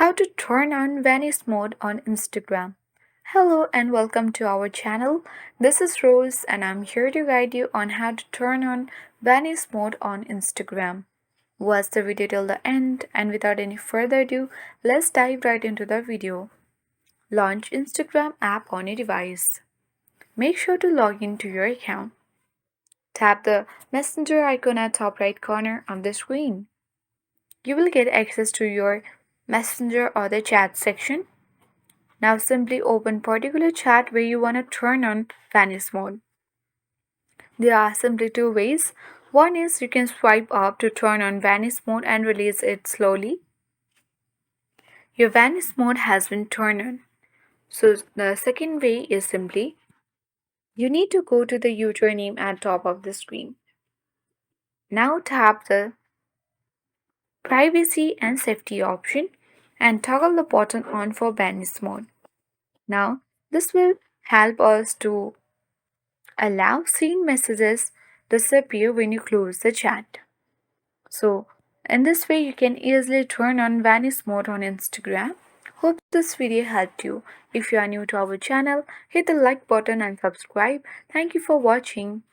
How to turn on Vanish mode on Instagram. Hello and welcome to our channel. This is Rose and I'm here to guide you on how to turn on Vanish mode on Instagram. Watch the video till the end and without any further ado, let's dive right into the video. Launch Instagram app on your device. Make sure to log into your account. Tap the messenger icon at top right corner of the screen. You will get access to your messenger or the chat section. Now simply open particular chat where you want to turn on Vanish mode. There are simply two ways. One is you can swipe up to turn on Vanish mode and release it slowly. Your Vanish mode has been turned on. So the second way is simply you need to go to the username at top of the screen. Now tap the privacy and safety option and toggle the button on for Vanish mode. Now this will help us to allow seen messages disappear when you close the chat. So, in this way, you can easily turn on Vanish mode on Instagram. Hope this video helped you. If you are new to our channel, hit the like button and subscribe. Thank you for watching.